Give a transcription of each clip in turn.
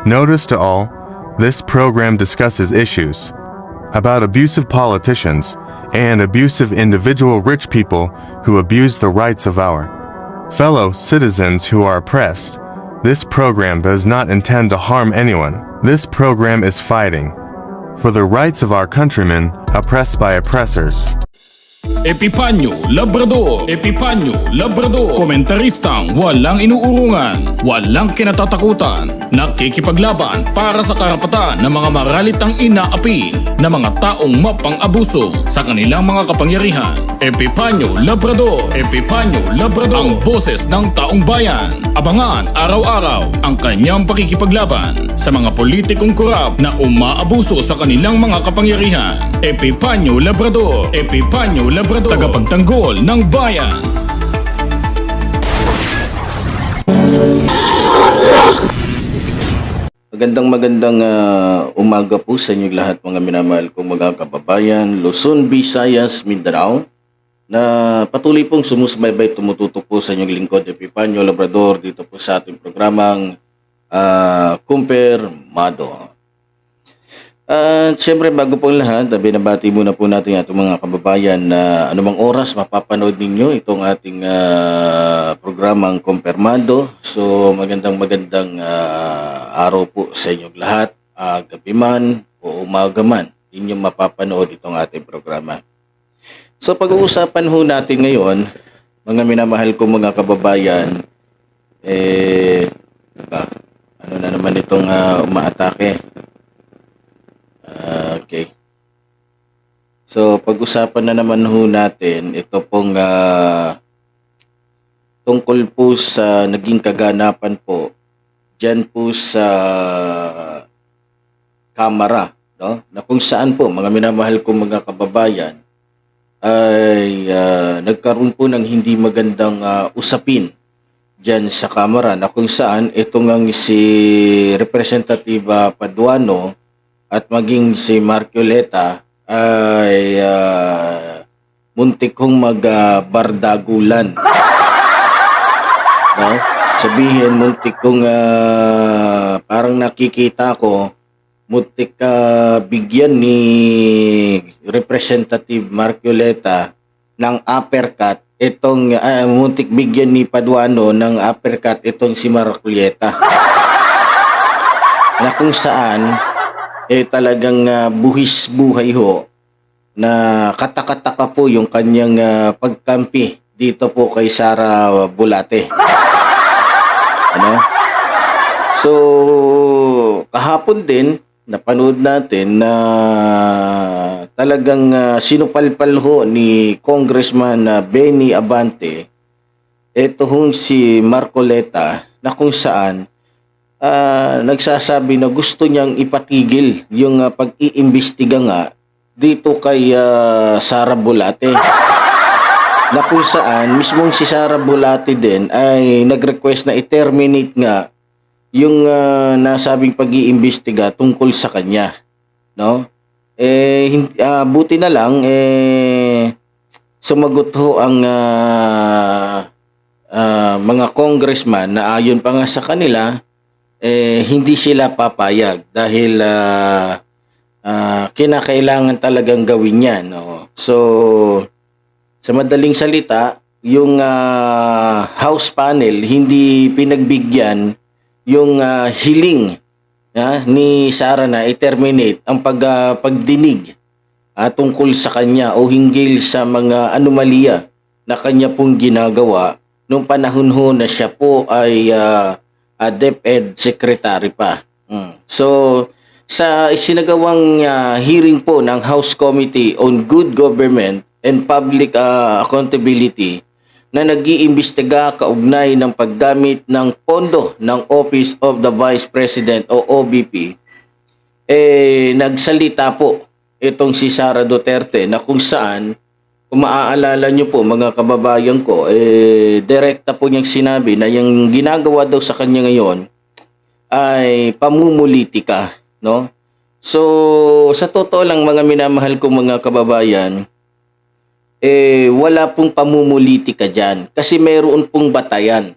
Notice to all, this program discusses issues about abusive politicians and abusive individual rich people who abuse the rights of our fellow citizens who are oppressed. This program does not intend to harm anyone. This program is fighting for the rights of our countrymen oppressed by oppressors. Epipanyo Labrador, Epipanyo Labrador, komentaristang walang inuurungan, walang kinatatakutan, nakikipaglaban para sa karapatan ng mga maralitang inaapi na mga taong mapang-abuso sa kanilang mga kapangyarihan. Epipanyo Labrador, Epipanyo Labrador, ang boses ng taong bayan. Abangan araw-araw ang kanyang pakikipaglaban sa mga politikong korap na umaabuso sa kanilang mga kapangyarihan. Epipanyo Labrador, Epipanyo Labrador, tagapagtanggol ng bayan. Magandang umaga po sa inyong lahat mga minamahal kong mga kababayan, Luzon, Visayas, Mindanao, na patuloy pong sumusubaybay, tumututok po sa inyong lingkod, Epipanyo Labrador, dito po sa ating programang Kumpirmado. At siyempre bago po lahat, binabati muna po natin ating mga kababayan na anumang oras mapapanood ninyo itong ating programang Kumpirmado. So magandang araw po sa inyong lahat, gabi man o umaga man, inyong mapapanood itong ating programa. So pag-uusapan ho natin ngayon, mga minamahal kong mga kababayan, ano na naman itong umaatake. Okay. So pag-usapan na naman ho natin ito pong tungkol po sa naging kaganapan po dyan po sa Kamara, no? Na kung saan po mga minamahal kong mga kababayan ay nagkaroon po ng hindi magandang usapin dyan sa Kamara, na kung saan itong ang si Representative Paduano at maging si Marcoleta ay muntik kong magbardagulan. No? Sabihin, muntik kong parang nakikita ko, muntik bigyan ni Representative Marcoleta ng uppercut itong muntik bigyan ni Paduano ng uppercut itong si Marcoleta. Na kung saan talagang buhis buhay ho na katakataka po yung kanyang pagkampi dito po kay Sara Bulate. Ano? So kahapon din napanood natin na talagang sinupalpal ho ni Congressman Benny Abante ito hong si Marcoleta, na kung saan nagsasabi na gusto niyang ipatigil yung pag-iimbestiga nga dito kay Sara Bulate. Na kung saan mismong si Sara Bulate din ay nag-request na i-terminate nga yung nasabing pag-iimbestiga tungkol sa kanya, no? Buti na lang sumagot ho ang mga congressman na ayon pa nga sa kanila hindi sila papayag dahil kinakailangan talagang gawin yan, no? So sa madaling salita, yung House panel hindi pinagbigyan yung hiling ni Sara na i-terminate ang pagdinig tungkol sa kanya o hinggil sa mga anomalya na kanya pong ginagawa nung panahon ho na siya po ay DepEd Secretary pa. So sa isinagawang hearing po ng House Committee on Good Government and Public Accountability na nag-iimbestiga kaugnay ng paggamit ng pondo ng Office of the Vice President o OVP, nagsalita po itong si Sara Duterte, na kung saan, kung maaalala nyo po mga kababayan ko, direkta po niyang sinabi na yung ginagawa daw sa kanya ngayon ay pamumulitika, no? So sa totoo lang mga minamahal kong mga kababayan, wala pong pamumulitika dyan kasi mayroon pong batayan.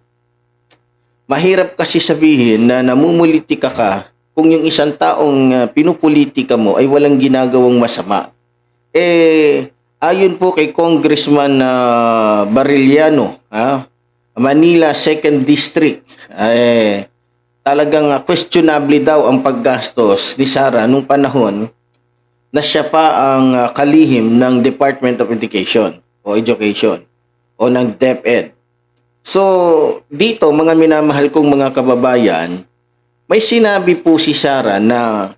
Mahirap kasi sabihin na namumulitika ka kung yung isang taong pinupolitika mo ay walang ginagawang masama. Ayon po kay Congressman Barillano, Manila 2nd District, talagang questionable daw ang paggastos ni Sara nung panahon na siya pa ang kalihim ng Department of Education o ng DepEd. So, dito mga minamahal kong mga kababayan, may sinabi po si Sara na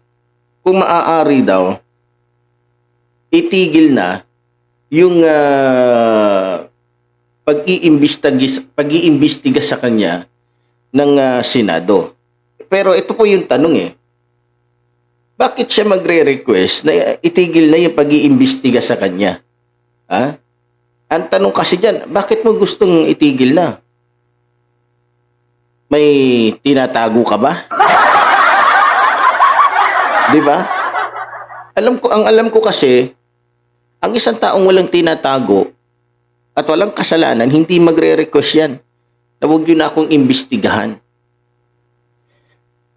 kung maaari daw, itigil na yung pag-iimbestiga sa kanya ng Senado. Pero ito po yung tanong bakit siya magre-request na itigil na yung pag-iimbestiga sa kanya? Ang tanong kasi dyan, bakit mo gustong itigil na? May tinatago ka ba? Di ba? Alam ko kasi, ang isang taong walang tinatago at walang kasalanan, hindi magre-request yan na huwag yun akong imbestigahan.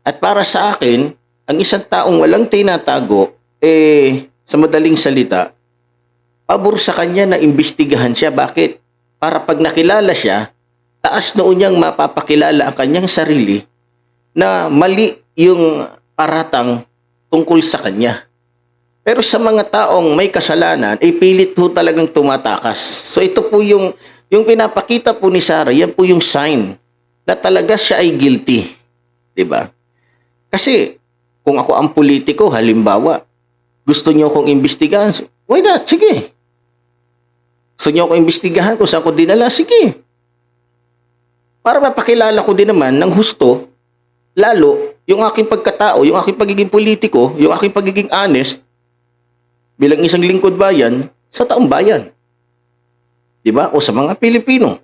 At para sa akin, ang isang taong walang tinatago, sa madaling salita, pabor sa kanya na imbestigahan siya. Bakit? Para pag nakilala siya, taas noon niyang mapapakilala ang kanyang sarili na mali yung paratang tungkol sa kanya. Pero sa mga taong may kasalanan, pilit po talagang tumatakas. So ito po yung pinapakita po ni Sara, yan po yung sign na talaga siya ay guilty. Diba? Kasi kung ako ang politiko, halimbawa, gusto niyo akong imbestigahan, why not? Sige. Gusto niyo akong imbestigahan kung saan ko dinala? Sige. Para mapakilala ko din naman ng husto, lalo yung aking pagkatao, yung aking pagiging politiko, yung aking pagiging honest, bilang isang lingkod bayan, sa taong bayan. Diba? O sa mga Pilipino.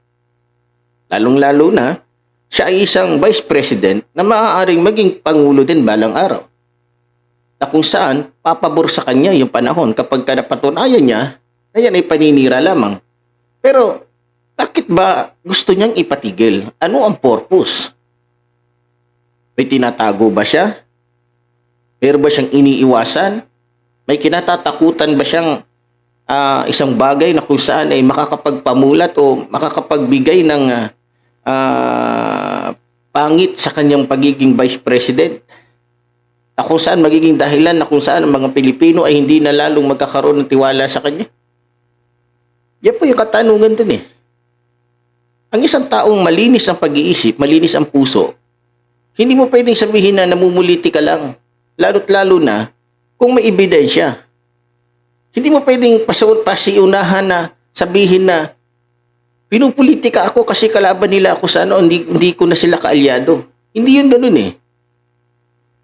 Lalong-lalo na, siya ay isang vice president na maaaring maging pangulo din balang araw. Na kung saan, papabor sa kanya yung panahon kapag napatunayan niya na yan ay paninira lamang. Pero, bakit ba gusto niyang ipatigil? Ano ang purpose? May tinatago ba siya? Meron ba siyang iniiwasan? May kinatatakutan ba siyang isang bagay na kung saan ay makakapagpamulat o makakapagbigay ng pangit sa kanyang pagiging vice president? Na kung saan magiging dahilan na kung saan ang mga Pilipino ay hindi na lalong magkakaroon ng tiwala sa kanya? Yan po yung katanungan din Ang isang taong malinis ang pag-iisip, malinis ang puso, hindi mo pwedeng sabihin na namumuliti ka lang. Lalo't lalo na kung may ebidensya. Hindi mo pwedeng pasiunahan na sabihin na pinupolitika ako kasi kalaban nila ako sa hindi ko na sila kaalyado. Hindi yun ganun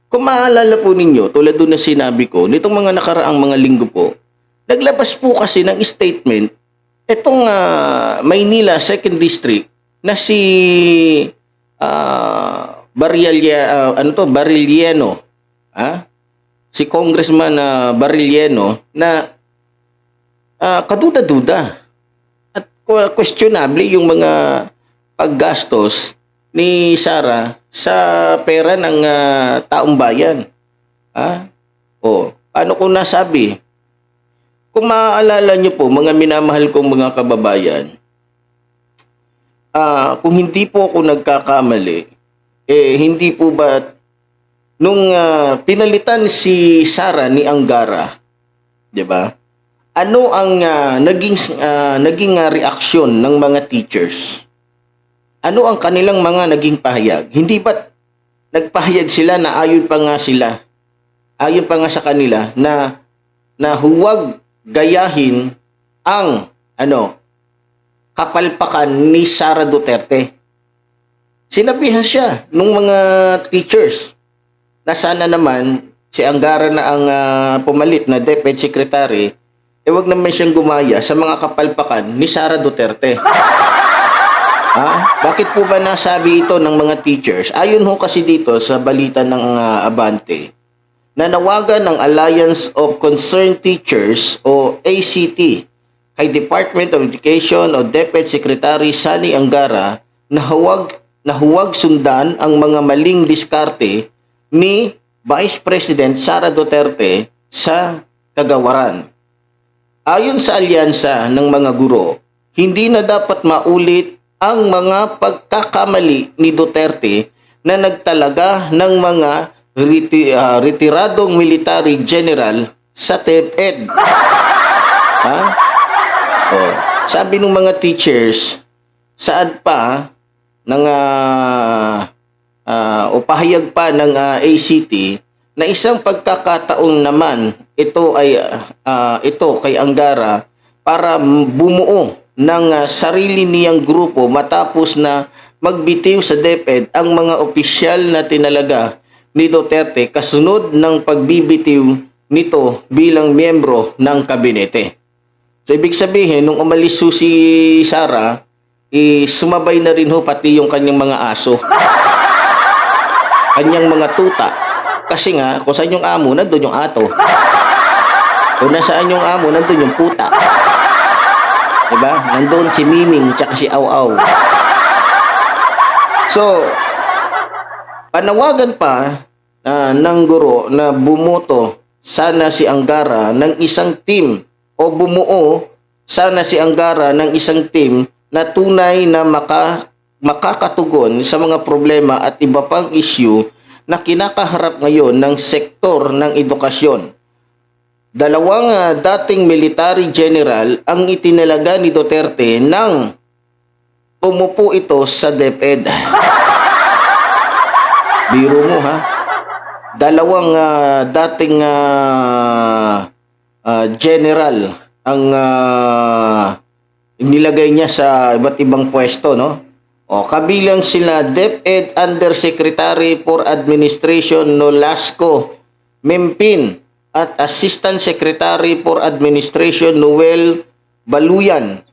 Kung maaalala po ninyo, tulad doon na sinabi ko, nitong mga nakaraang mga linggo po, naglabas po kasi ng statement itong Maynila 2nd District na si Barillano, si Congressman Barillano na kaduda-duda at questionable yung mga paggastos ni Sara sa pera ng taong bayan. Paano ko nasabi? Kung maaalala nyo po, mga minamahal kong mga kababayan, kung hindi po ako nagkakamali, hindi po ba nung pinalitan si Sara ni Angara, 'di ba? Ano ang naging reaksyon ng mga teachers? Ano ang kanilang mga naging pahayag? Hindi ba nagpahayag sila na ayon pa nga sa kanila na huwag gayahin ang kapalpakan ni Sara Duterte. Sinabihan siya nung mga teachers na sana naman si Angara na ang pumalit na DepEd Secretary, wag naman siyang gumaya sa mga kapalpakan ni Sara Duterte. Bakit po ba nasabi ito ng mga teachers? Ayon ho kasi dito sa balita ng Abante, nanawagan ng Alliance of Concerned Teachers o ACT kay Department of Education o DepEd Secretary Sani Angara na huwag sundan ang mga maling diskarte ni Vice President Sara Duterte sa kagawaran. Ayon sa alyansa ng mga guro, hindi na dapat maulit ang mga pagkakamali ni Duterte na nagtalaga ng mga retiradong military general sa DepEd. Ha? Oh, sabi ng mga teachers, saad pa ng o pahayag pa ng ACT na isang pagkakataon naman ito kay Angara para bumuo ng sarili niyang grupo matapos na magbitiw sa DepEd ang mga opisyal na tinalaga ni Duterte kasunod ng pagbibitiw nito bilang miyembro ng kabinete. So ibig sabihin, nung umalis si Sara, sumabay na rin pati yung kanyang mga aso. Kanyang mga tuta. Kasi nga, kung saan yung amo, nandun yung ato. Kung nasaan yung amo, nandun yung puta. Diba? Nandun si Miming tsaka si Aw-Aw. So, panawagan pa ng guro na bumoto sana si Angara ng isang team o bumuo sana si Angara ng isang team na tunay na makakatugon sa mga problema at iba pang issue na kinakaharap ngayon ng sektor ng edukasyon. Dalawang dating military general ang itinalaga ni Duterte nang umupo ito sa DepEd. Biro mo ha? Dalawang dating general ang nilagay niya sa iba't ibang pwesto, no? O, kabilang sila DepEd Undersecretary for Administration Nolasco Mempin at Assistant Secretary for Administration Noel Baluyan.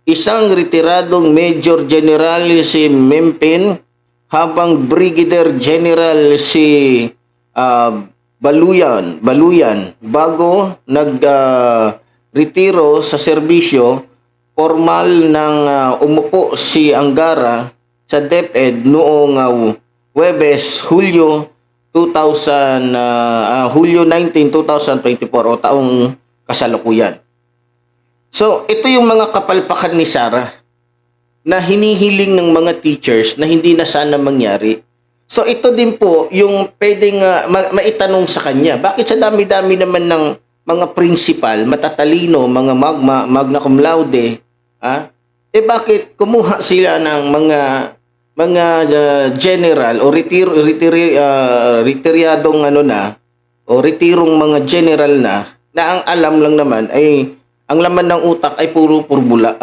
Isang retiradong Major General si Mempin habang Brigadier General si Baluyan bago retiro sa serbisyo. Formal nang umupo si Angara sa DepEd noong Hulyo 19, 2024 o taong kasalukuyan. So, ito yung mga kapalpakan ni Sara na hinihiling ng mga teachers na hindi na sana mangyari. So, ito din po yung pwedeng maitanong sa kanya. Bakit sa dami-dami naman ng mga principal, matatalino, mga magna cum laude, bakit kumuha sila ng mga general o retiryadong retirong mga general na ang alam lang naman ay ang laman ng utak ay puro pulbura.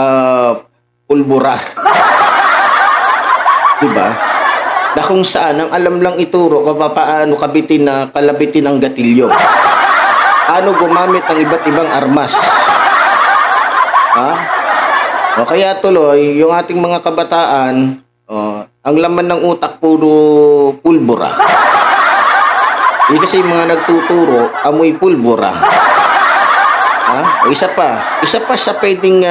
Diba? Na kung saan ang alam lang ituro kung paano kalabitin ang gatilyo. Ano gumamit ng iba't ibang armas. O kaya tuloy, yung ating mga kabataan, ang laman ng utak puro pulbura. Kasi mga nagtuturo, amoy pulbura. O isa pa sa pwedeng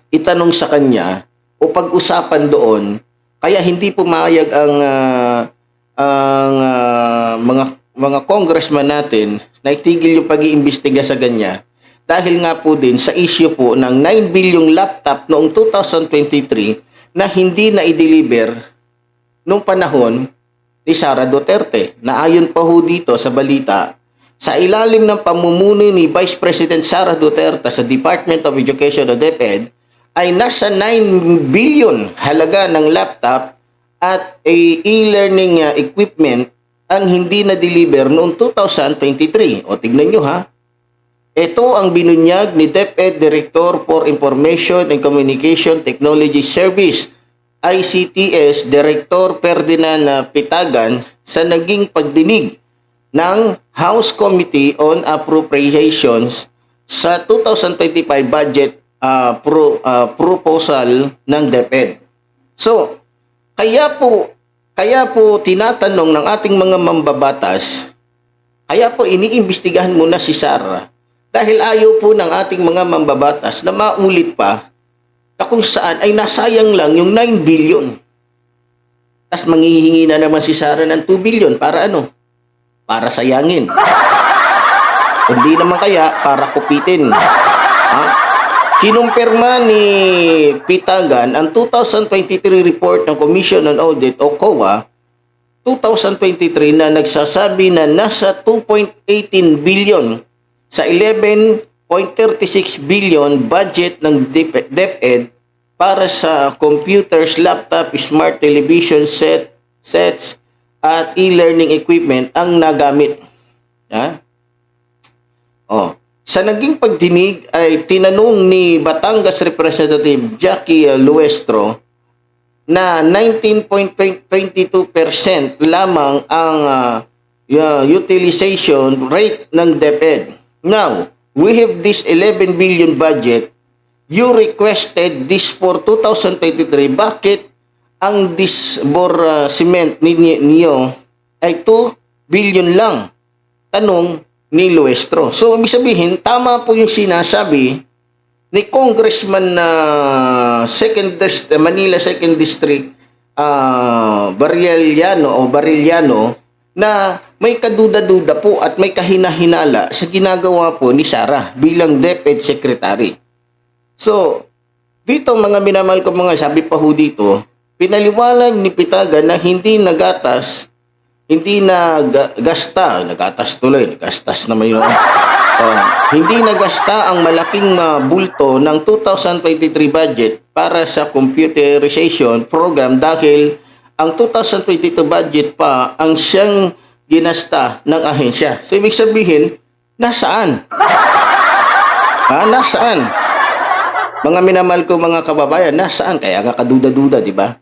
itanong sa kanya o pag-usapan doon, kaya hindi pumayag ang mga congressman natin na itigil yung pag-iimbestiga sa ganyan dahil nga po din sa issue po ng 9 bilyong laptop noong 2023 na hindi na i-deliver noong panahon ni Sara Duterte na ayon pa ho dito sa balita sa ilalim ng pamumuno ni Vice President Sara Duterte sa Department of Education o DepEd ay nasa 9 billion halaga ng laptop at e-learning equipment ang hindi na-deliver noong 2023. O tignan nyo ha. Ito ang binunyag ni DepEd Director for Information and Communication Technology Service, ICTS, Director Ferdinand Pitagan sa naging pagdinig ng House Committee on Appropriations sa 2025 budget proposal ng DepEd. So, kaya po tinatanong ng ating mga mambabatas, kaya po iniimbestigahan muna si Sara dahil ayaw po ng ating mga mambabatas na maulit pa na na kung saan ay nasayang lang yung 9 billion. Tapos manghihingi na naman si Sara ng 2 billion para ano? Para sayangin. Hindi naman kaya para kupitin. Ha? Kinumpirma ni Pitagan ang 2023 report ng Commission on Audit o COA 2023 na nagsasabi na nasa 2.18 billion sa 11.36 billion budget ng DepEd para sa computers, laptop, smart television sets at e-learning equipment ang nagamit. Ha? Oh. Sa naging pagdinig ay tinanong ni Batangas Representative Jackie Luestro na 19.22% lamang ang utilization rate ng DepEd. Now, we have this 11 billion budget. You requested this for 2023. Bakit ang disbursement niyo ay 2 billion lang? Tanong ni Luestro. So, ibig sabihin, tama po yung sinasabi ni Congressman na Manila 2nd District Barillano na may kaduda-duda po at may kahina-hinala sa ginagawa po ni Sara bilang DepEd Secretary. So, dito mga minamahal ko mga sabi pa ho dito, pinaliwanag ni Pitagan na hindi nagatas nagastas naman yun. Hindi nagasta ang malaking bulto ng 2023 budget para sa computerization program dahil ang 2022 budget pa ang siyang ginasta ng ahensya. So, ibig sabihin, nasaan? Nasaan? Mga minamahal ko mga kababayan, nasaan? Kaya nga kaduda-duda, di ba?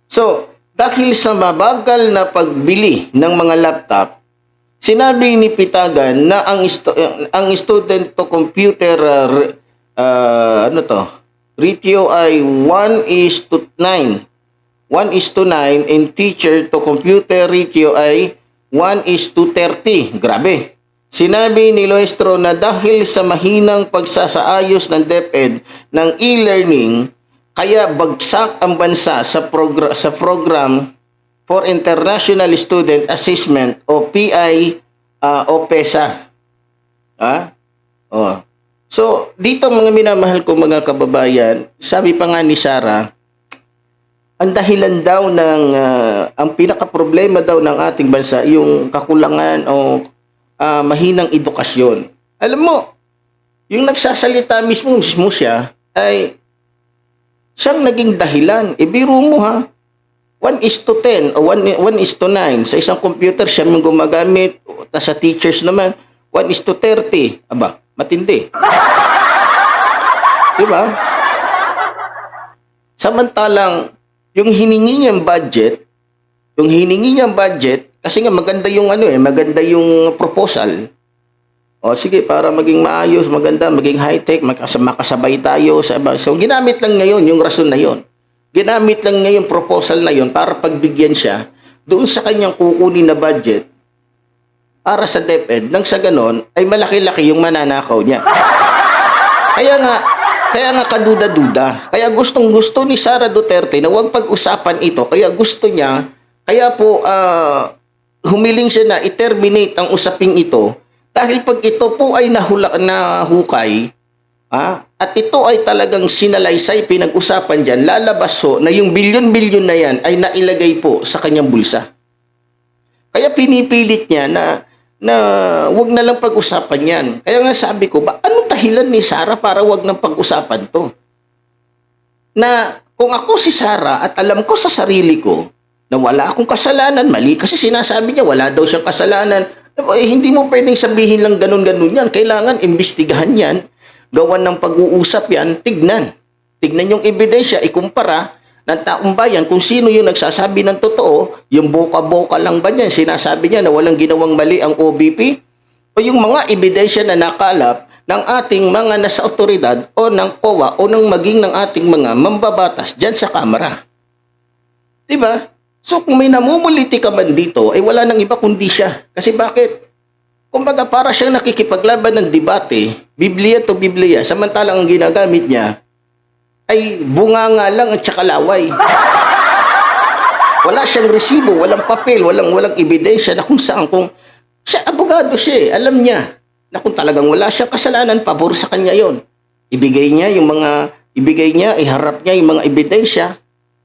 So, dahil sa mabagal na pagbili ng mga laptop, sinabi ni Pitagan na ang student to computer ratio ay 1:9. 1:9 and teacher to computer ratio ay 1:30. Grabe. Sinabi ni Luestro na dahil sa mahinang pagsasaayos ng DepEd ng e-learning, kaya bagsak ang bansa sa program for International Student Assessment o PESA. So, dito mga minamahal ko mga kababayan, sabi pa nga ni Sara, ang dahilan daw ng, ang pinaka-problema daw ng ating bansa, yung kakulangan o mahinang edukasyon. Alam mo, yung nagsasalita mismo siya, ay siyang naging dahilan. Biro mo ha, 1:10 o 1:9 sa isang computer siya yung gumagamit, tapos sa teachers naman 1:30. Aba, matindi. Diba? Samantalang yung hiningi niyang budget, kasi nga maganda yung maganda yung proposal. O sige, para maging maayos, maganda, maging high-tech, makasabay tayo sa iba. So ginamit lang ngayon yung rason na yon. Ginamit lang ngayon proposal na yon para pagbigyan siya doon sa kanyang kukunin na budget para sa DepEd. Nang sa ganon, ay malaki-laki yung mananakaw niya. Kaya nga kaduda-duda. Kaya gustong-gusto ni Sara Duterte na huwag pag-usapan ito. Kaya gusto niya, kaya po humiling siya na i-terminate ang usaping ito dahil pag ito po ay nahukay, at ito ay talagang sinalaysay pinag-usapan dyan, lalabas na yung bilyon-bilyon na yan ay nailagay po sa kanyang bulsa. Kaya pinipilit niya na wag na lang pag-usapan yan. Kaya nga sabi ko, anong dahilan ni Sara para wag nang pag-usapan to? Na kung ako si Sara at alam ko sa sarili ko na wala akong kasalanan, mali kasi sinasabi niya wala daw siyang kasalanan, hindi mo pwedeng sabihin lang ganun-ganun yan. Kailangan imbestigahan yan, gawan ng pag-uusap yan, tignan yung ebidensya, ikumpara ng taong bayan kung sino yung nagsasabi ng totoo, yung boka-boka lang ba niyan, sinasabi niya na walang ginawang mali ang OBP, o yung mga ebidensya na nakalap ng ating mga nasa otoridad o ng COA o ng maging ng ating mga mambabatas dyan sa Kamara. Diba? So kung may namumuliti ka man dito, ay wala nang iba kundi siya. Kasi bakit? Kumbaga para siyang nakikipaglaban ng debate, Biblia to Biblia, samantalang ang ginagamit niya ay bunganga lang at saka laway. Wala siyang resibo, walang papel, walang ebidensya na kung saan, kung siya, abogado siya eh, alam niya na kung talagang wala siyang kasalanan, pabor sa kanya yon. Ibigay niya, iharap niya yung mga ebidensya,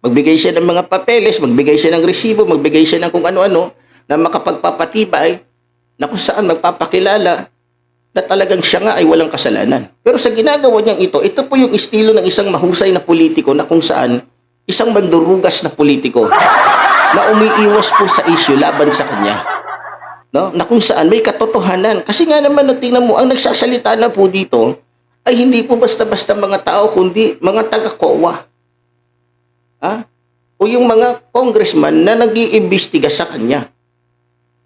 magbigay siya ng mga papeles, magbigay siya ng resibo, magbigay siya ng kung ano-ano na makapagpapatibay na kung saan magpapakilala na talagang siya nga ay walang kasalanan. Pero sa ginagawa niyang ito po yung estilo ng isang mahusay na politiko na kung saan isang mandurugas na politiko na umiiwas po sa issue laban sa kanya. No? Na kung saan may katotohanan. Kasi nga naman, tingnan mo, ang nagsasalita na po dito ay hindi po basta-basta mga tao, kundi mga taga-COA. O yung mga congressman na nag-iimbestiga sa kanya.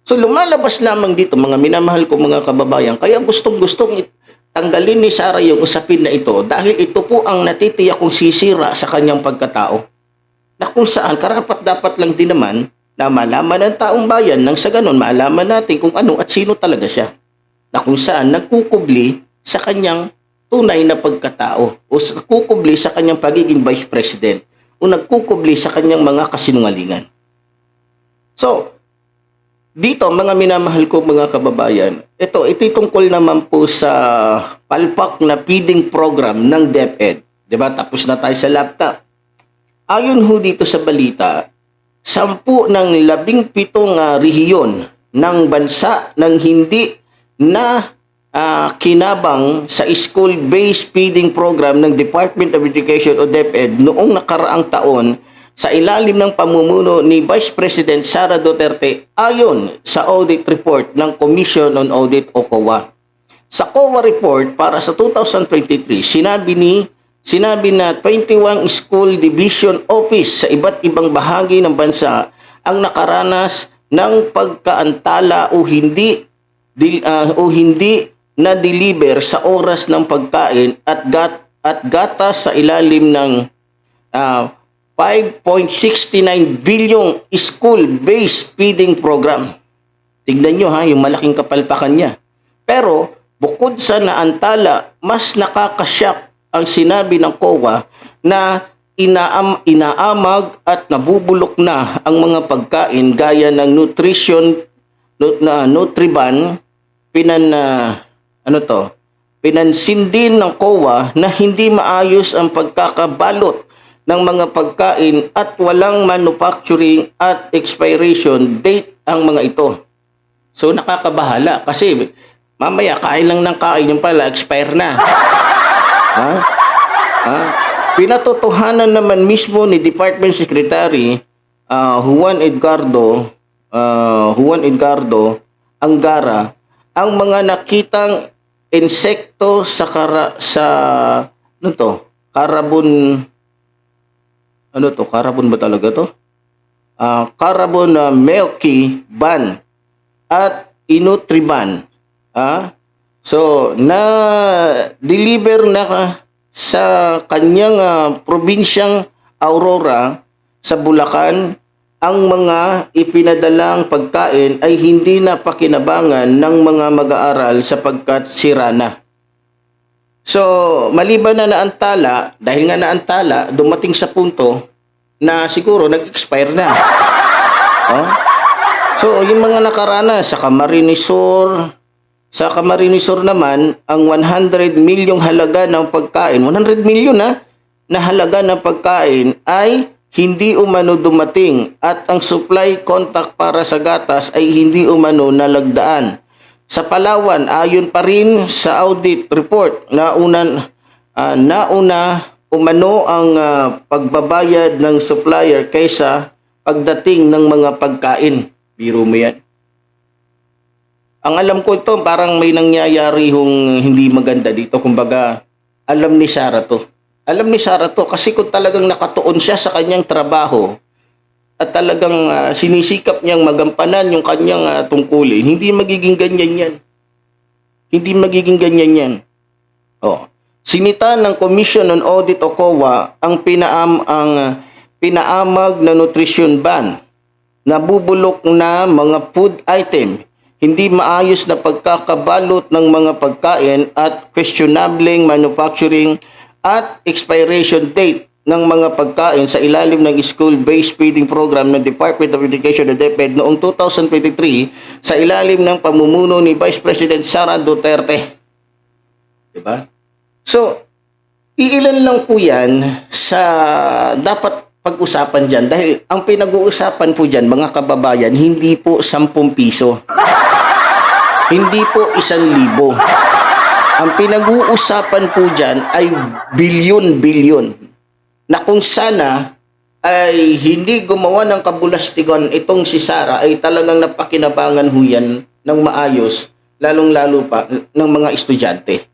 So lumalabas lamang dito, mga minamahal ko mga kababayan, kaya gustong-gustong tanggalin ni Sara yung usapin na ito dahil ito po ang natitiyak kong sisira sa kanyang pagkatao. Na kung saan karapat dapat lang din naman na malaman ng taong bayan nang sa ganon malaman natin kung ano at sino talaga siya. Na kung saan nagkukubli sa kanyang tunay na pagkatao o nagkukubli sa kanyang pagiging vice president o nagkukubli sa kanyang mga kasinungalingan. So, dito, mga minamahal ko mga kababayan, ito tungkol naman po sa palpak na feeding program ng DepEd. Diba? Tapos na tayo sa laptop. Ayon ho dito sa balita, 10 ng 17 rehiyon ng bansa nang hindi na kinabang sa school-based feeding program ng Department of Education o DepEd noong nakaraang taon sa ilalim ng pamumuno ni Vice President Sara Duterte ayon sa audit report ng Commission on Audit o COA. Sa COA report para sa 2023, sinabi na 21 school division office sa iba't ibang bahagi ng bansa ang nakaranas ng pagkaantala o hindi na deliver sa oras ng pagkain at gatas sa ilalim ng 5.69 bilyong school-based feeding program. Tignan nyo yung malaking kapalpakan niya. Pero bukod sa naantala, mas nakakasyak ang sinabi ng COA na inaamag at nabubulok na ang mga pagkain gaya ng Nutriban, pinansin din ng COA na hindi maayos ang pagkakabalot ng mga pagkain at walang manufacturing at expiration date ang mga ito. So nakakabahala kasi mamaya kain lang ng kain yung pala expire na. Pinatotohanan naman mismo ni Department Secretary Juan Edgardo Angara ang mga nakitang insekto sa Carabon ba talaga to? Carabon milky ban at Inutriban. So, na-deliver na sa kanyang probinsyang Aurora sa Bulacan ang mga ipinadalang pagkain ay hindi na pakinabangan ng mga mag-aaral sapagkat sira na. So, maliban na naantala, dahil nga naantala, dumating sa punto na siguro nag-expire na. So, yung mga nakaranas sa Camarines Sur naman, ang 100 milyong halaga ng pagkain, 100 milyon na halaga ng pagkain ay hindi umano dumating at ang supply contact para sa gatas ay hindi umano nalagdaan. Sa Palawan, ayon pa rin sa audit report, nauna umano ang pagbabayad ng supplier kaysa pagdating ng mga pagkain. Biro mo yan. Ang alam ko ito, parang may nangyayari hindi maganda dito. Kumbaga, alam ni Sara to. Alam ni Sara to kasi kung talagang nakatuon siya sa kanyang trabaho at talagang sinisikap niyang magampanan yung kanyang tungkulin, hindi magiging ganyan yan. Hindi magiging ganyan yan. Sinita ng Commission on Audit o COA ang pinaamag na nutrition ban, nabubulok na mga food item, hindi maayos na pagkakabalot ng mga pagkain at questionableng manufacturing at expiration date ng mga pagkain sa ilalim ng school-based feeding program ng Department of Education o DepEd noong 2023 sa ilalim ng pamumuno ni Vice President Sara Duterte. Diba? So, iilan lang po yan sa dapat pag-usapan dyan dahil ang pinag-uusapan po dyan, mga kababayan, hindi po 10 piso. Hindi po 1,000. Ang pinag-uusapan po dyan ay bilyon-bilyon na kung sana ay hindi gumawa ng kabulastigan itong si Sara ay talagang napakinabangan ho yan ng maayos, lalong-lalo pa ng mga estudyante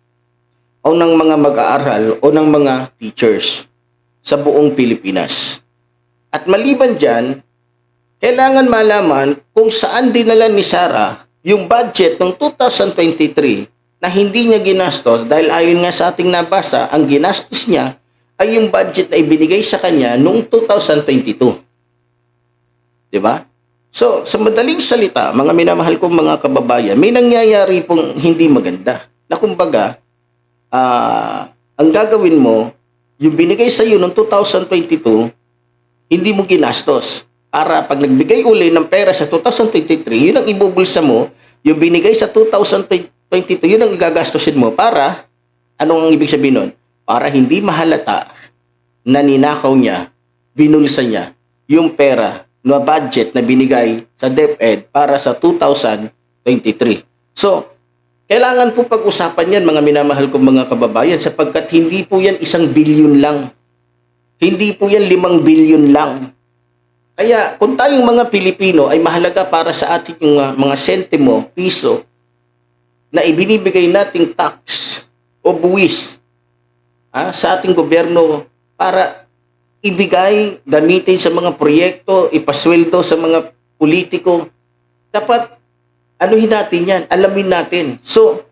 o ng mga mag-aaral o ng mga teachers sa buong Pilipinas. At maliban dyan, kailangan malaman kung saan dinala ni Sara yung budget ng 2023 na hindi niya ginastos dahil ayon nga sa ating nabasa, ang ginastos niya ay yung budget na ibinigay sa kanya noong 2022. Diba? So, sa madaling salita, mga minamahal kong mga kababayan, may nangyayari pong hindi maganda. Na kumbaga, ang gagawin mo, yung binigay sa iyo noong 2022, hindi mo ginastos. Para pag nagbigay uli ng pera sa 2023, yun ang ibubulsa mo, yung binigay sa 2022, yun ang igagastosin mo para, anong ang ibig sabihin nun? Para hindi mahalata na ninakaw niya, binulsa niya, yung pera na budget na binigay sa DepEd para sa 2023. So, kailangan po pag-usapan yan, mga minamahal kong mga kababayan, sapagkat hindi po yan 1 bilyon lang. Hindi po yan 5 bilyon lang. Kaya, kung tayong mga Pilipino ay mahalaga para sa ating mga sentimo, piso, na ibinibigay nating tax o buwis sa ating gobyerno para ibigay, gamitin sa mga proyekto, ipasweldo sa mga politiko, dapat anuhin natin yan, alamin natin. So,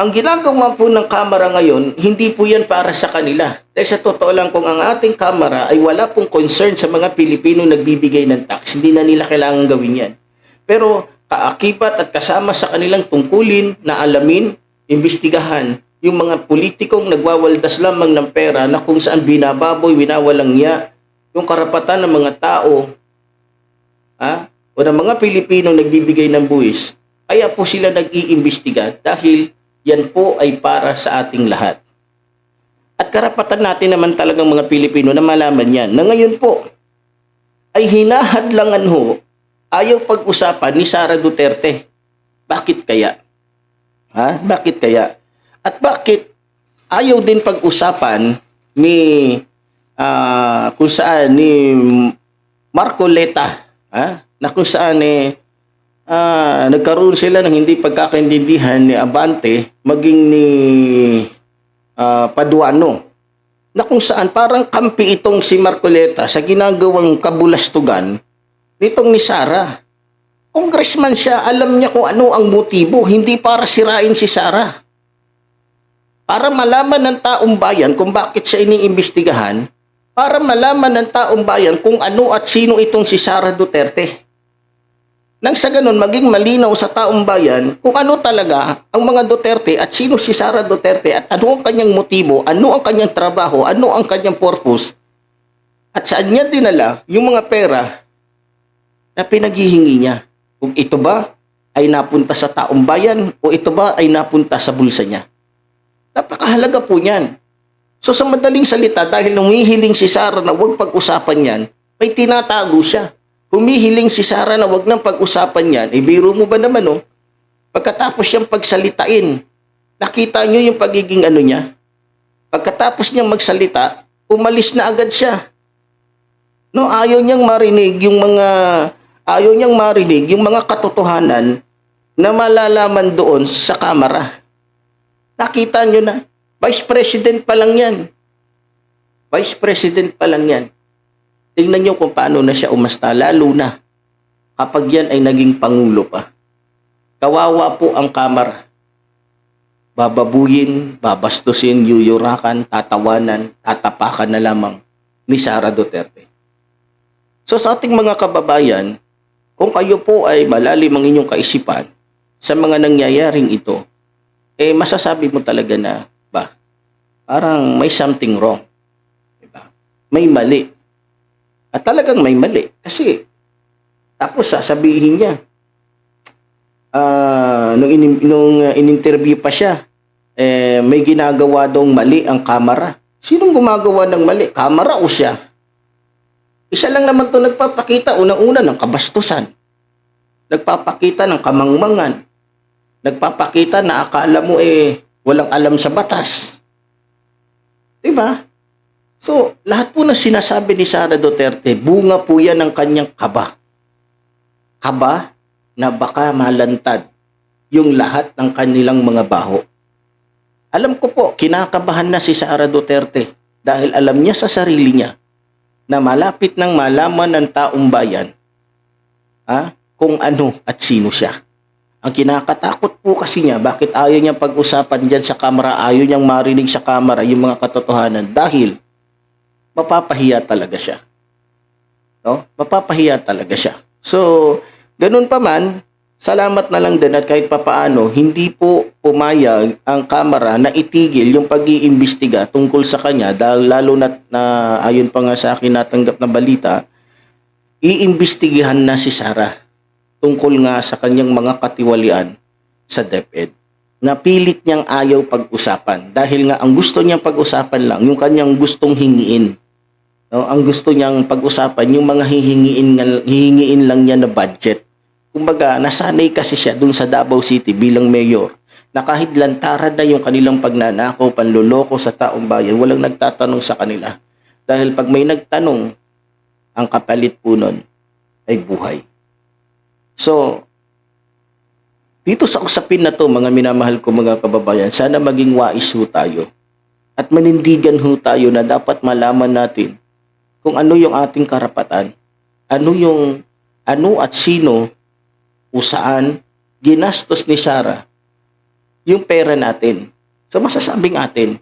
ang ginagawa po ng Kamara ngayon, hindi po yan para sa kanila. Dahil sa totoo lang, kung ang ating Kamara ay wala pong concern sa mga Pilipino nagbibigay ng tax, hindi na nila kailangan gawin yan. Pero kaakibat at kasama sa kanilang tungkulin na alamin, imbestigahan, yung mga politikong nagwawaldas lamang ng pera na kung saan binababoy, winawalang niya yung karapatan ng mga tao o ng mga Pilipino nagbibigay ng buwis. Kaya po sila nag-iimbestiga dahil yan po ay para sa ating lahat. At karapatan natin naman talagang mga Pilipino na malaman yan na ngayon po ay hinahadlangan ho, ayaw pag-usapan ni Sara Duterte. Bakit kaya? Bakit kaya? At bakit ayaw din pag-usapan ni kung saan ni Marcoleta, na kung saan nagkaroon sila ng hindi pagkakaintindihan ni Abante maging ni Paduano, na kung saan parang kampi itong si Marcoleta sa ginagawang kabulastugan nitong ni Sara. Congressman siya, alam niya kung ano ang motibo, hindi para sirain si Sara. Para malaman ng taong bayan kung bakit siya iniimbestigahan, para malaman ng taong bayan kung ano at sino itong si Sara Duterte. Nang sa ganun, maging malinaw sa taong bayan kung ano talaga ang mga Duterte at sino si Sara Duterte at ano ang kanyang motibo, ano ang kanyang trabaho, ano ang kanyang purpose, at saan niya dinala yung mga pera na pinaghihingi niya. Kung ito ba ay napunta sa taong bayan o ito ba ay napunta sa bulsa niya. Napakahalaga po niyan. So sa madaling salita, dahil humihiling si Sara na huwag pag-usapan yan, may tinatago siya. Humihiling si Sara na huwag nang pag-usapan yan, biro mo ba naman pagkatapos siyang pagsalitain, nakita niyo yung pagiging niya? Pagkatapos niyang magsalita, umalis na agad siya. Ayaw niyang marinig yung mga katotohanan na malalaman doon sa Kamara. Nakita nyo na, Vice President pa lang yan. Vice President pa lang yan. Tingnan nyo kung paano na siya umasta, lalo na kapag yan ay naging Pangulo pa. Kawawa po ang Kamara. Bababuyin, babastusin, yuyurakan, tatawanan, tatapakan na lamang ni Sara Duterte. So sa ating mga kababayan, kung kayo po ay malalim ang inyong kaisipan sa mga nangyayaring ito, masasabi mo talaga na parang may something wrong. Diba? May mali. At talagang may mali. Kasi, tapos sasabihin niya, nung in-interview pa siya, may ginagawa daw mali ang kamera. Sinong gumagawa ng mali? Kamera o siya? Isa lang naman to nagpapakita unang-una ng kabastusan. Nagpapakita ng kamangmangan. Nagpapakita na akala mo walang alam sa batas. Diba? So, lahat po na sinasabi ni Sara Duterte, bunga po yan ng kanyang kaba. Kaba na baka malantad yung lahat ng kanilang mga baho. Alam ko po, kinakabahan na si Sara Duterte dahil alam niya sa sarili niya na malapit nang malaman ng taong bayan kung ano at sino siya. Ang kinakatakot po kasi niya, bakit ayaw niyang pag-usapan dyan sa kamera, ayaw niyang marinig sa kamera yung mga katotohanan dahil mapapahiya talaga siya. No? Mapapahiya talaga siya. So, ganun pa man, salamat na lang din at kahit papaano, hindi po pumayag ang kamera na itigil yung pag-iimbestiga tungkol sa kanya dahil lalo na ayon pa nga sa akin natanggap na balita, iimbestigahan na si Sara tungkol nga sa kanyang mga katiwalian sa DepEd. Napilit niyang ayaw pag-usapan dahil nga ang gusto niyang pag-usapan lang, yung kanyang gustong hingiin. No? Ang gusto niyang pag-usapan, yung mga hihingiin lang niya na budget. Kumbaga, nasanay kasi siya dun sa Davao City bilang mayor na kahit lantaran na yung kanilang pagnanakaw, panluloko sa taong bayan, walang nagtatanong sa kanila. Dahil pag may nagtanong, ang kapalit po nun ay buhay. So, dito sa usapin na to, mga minamahal ko mga kababayan, sana maging wais ho tayo. At manindigan ho tayo na dapat malaman natin kung ano yung ating karapatan, ano at sino o saan ginastos ni Sara yung pera natin. So masasabing atin,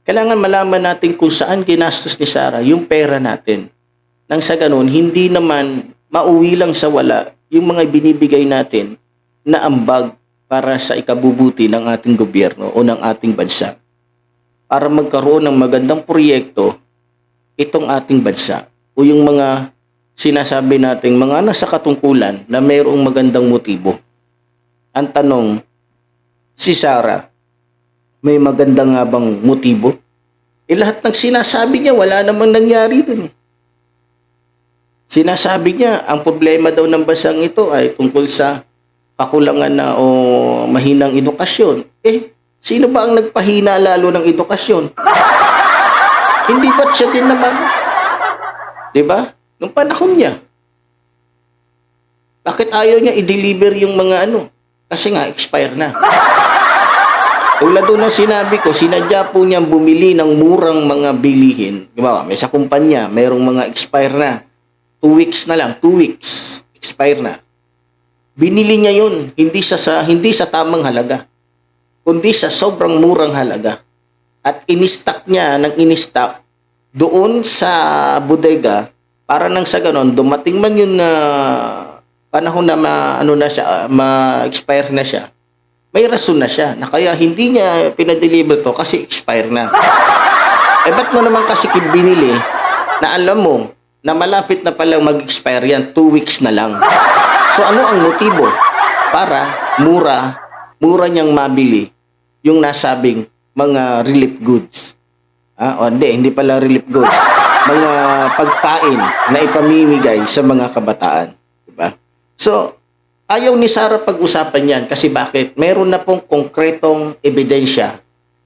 kailangan malaman natin kung saan ginastos ni Sara yung pera natin. Nang sa ganun, hindi naman mauwi lang sa wala yung mga binibigay natin na ambag para sa ikabubuti ng ating gobyerno o ng ating bansa. Para magkaroon ng magandang proyekto itong ating bansa o yung mga sinasabi nating mga nasa katungkulan na mayroong magandang motibo. Ang tanong, si Sara, may maganda nga bang motibo? Lahat ng sinasabi niya, wala namang nangyari dun. Sinasabi niya, ang problema daw ng bansang ito ay tungkol sa kakulangan na o mahinang edukasyon. Sino ba ang nagpahina lalo ng edukasyon? Hindi ba't siya din naman? Diba? Nung panahon niya. Bakit ayaw niya i-deliver yung mga Kasi nga, expire na. Tulad doon na sinabi ko, sinadya po niyang bumili ng murang mga bilihin. Diba? May sa kumpanya, mayroong mga expire na. 2 weeks na lang, 2 weeks. Expire na. Binili niya yun, hindi sa tamang halaga, kundi sa sobrang murang halaga. At in-stock niya in-stock doon sa bodega para nang sa ganon, dumating man yun na panahon na ma-expire na siya, may rason na siya na kaya hindi niya pinadeliver to kasi expire na. Ba't mo naman kasi binili na alam mo na malapit na palang mag-expire yan, 2 weeks na lang. So ano ang motibo? Para mura niyang mabili yung nasabing mga relief goods. Hindi pala relief goods. Mga pagkain na ipamimigay sa mga kabataan. Diba? So, ayaw ni Sara pag-usapan yan kasi bakit? Meron na pong konkretong ebidensya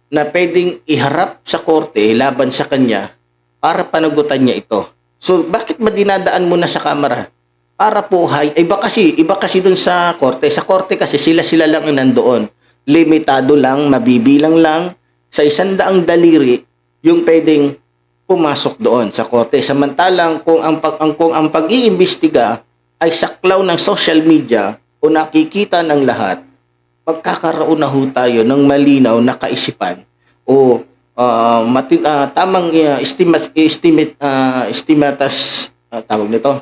na pwedeng iharap sa korte laban sa kanya para panagutan niya ito. So, bakit ba dinadaan mo na sa kamera? Para po, iba kasi dun sa korte. Sa korte kasi sila lang ang nandoon. Limitado lang, mabibilang lang, sa 100 daliri yung pwedeng pumasok doon sa korte. Samantalang kung ang pag-iimbestiga ay saklaw ng social media o nakikita ng lahat, magkakaroon na ho tayo ng malinaw na kaisipan o tamang tawag nito.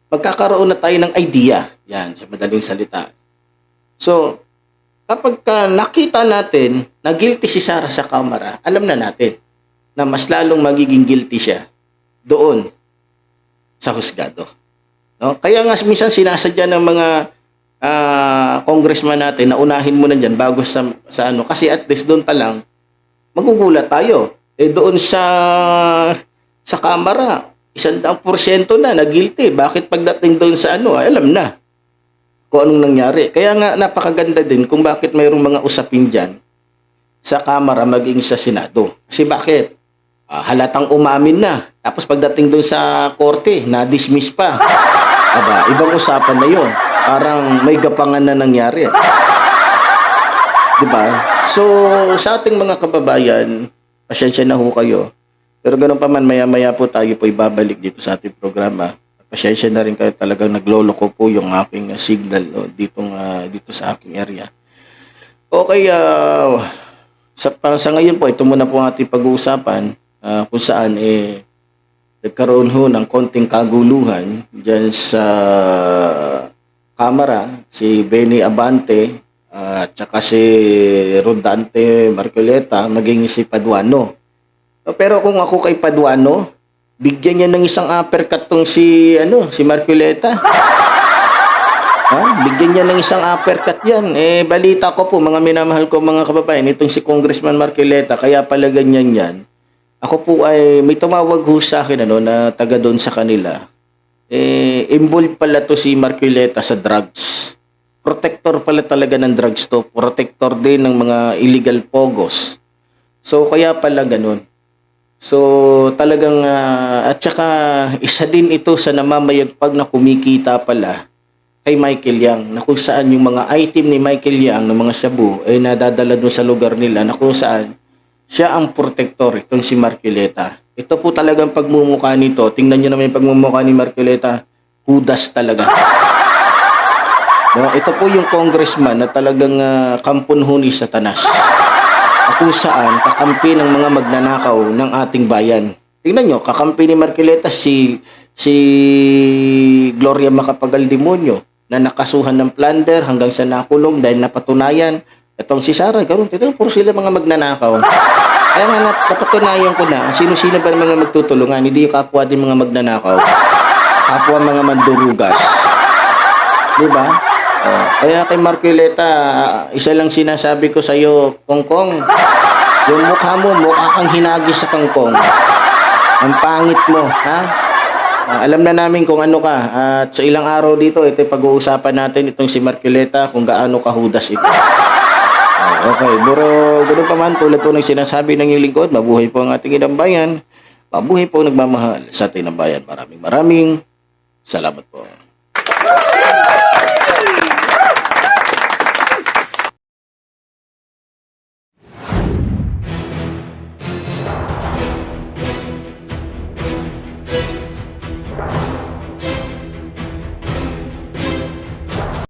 Magkakaroon na tayo ng idea. Yan, sa madaling salita. So, kapag nakita natin na guilty si Sara sa kamera, alam na natin na mas lalong magiging guilty siya doon sa husgado. No? Kaya nga minsan sinasadya ng mga congressman natin na unahin mo na dyan bago sa ano. Kasi at least doon pa lang, magugulat tayo. Doon sa kamera, 100% na guilty. Bakit pagdating doon sa ano, alam na kung anong nangyari. Kaya nga napakaganda din kung bakit mayroong mga usapin dyan sa kamera maging sa Senado. Kasi bakit? Halatang umamin na. Tapos pagdating doon sa korte, na-dismiss pa. Aba, ibang usapan na yun. Parang may gapangan na nangyari. Diba? So, sa ating mga kababayan, pasensya na ho kayo. Pero ganoon pa man, maya-maya po tayo po ibabalik dito sa ating programa. Pasensya na rin kayo, talagang nagloloko po yung aking signal dito sa aking area. Okay, sa ngayon po, ito muna po ang ating pag-uusapan kung saan nagkaroon ho ng konting kaguluhan dyan sa Kamara, si Benny Abante at saka si Rodante Marcoleta, maging si Paduano. Pero kung ako kay Paduano, bigyan niya ng isang uppercut tong si Marcoleta. Bigyan niya ng isang uppercut yan. Balita ko po, mga minamahal ko mga kababayan, itong si Congressman Marcoleta, kaya pala ganyan yan. Ako po ay may tumawag ho sa akin na taga doon sa kanila. Involved pala to si Marcoleta sa drugs. Protector pala talaga ng drugs to. Protector din ng mga illegal pogos. So kaya pala ganun. So talagang at saka isa din ito sa namamayagpag na kumikita pala kay Michael Yang, na kung saan yung mga item ni Michael Yang ng mga shabu ay nadadala doon sa lugar nila, na kung saan siya ang protector, itong si Marcoleta. Ito po talagang pagmumukha nito. Tingnan nyo naman yung pagmumukha ni Marcoleta. Judas talaga. No, ito po yung congressman na talagang kampunho ni Satanas. Kung saan kakampi ng mga magnanakaw ng ating bayan. Tingnan nyo, kakampi ni Marcoleta si Gloria Macapagal Demonyo na nakasuhan ng plunder hanggang sa nakulong dahil napatunayan. Itong si Sara, ganoon, puro sila mga magnanakaw. Kaya nga napatunayan ko na sino-sino ba mga magtutulungan, hindi yung kapwa din mga magnanakaw, kapwa mga mandurugas. Diba? Kaya kay Marcoleta, isa lang sinasabi ko sa iyo, Kongkong, yung mukha mo, mukha kang hinagis sa kangkong. Ang pangit mo, ha? Alam na namin kung ano ka. At sa ilang araw dito, ito pag-uusapan natin itong si Marcoleta kung gaano kahudas ito. Okay, pero ganoon pa man, tulad po ng sinasabi ng iyong lingkod, mabuhay po ang ating inang bayan, mabuhay po ang nagmamahal sa ating inang bayan. Maraming salamat po.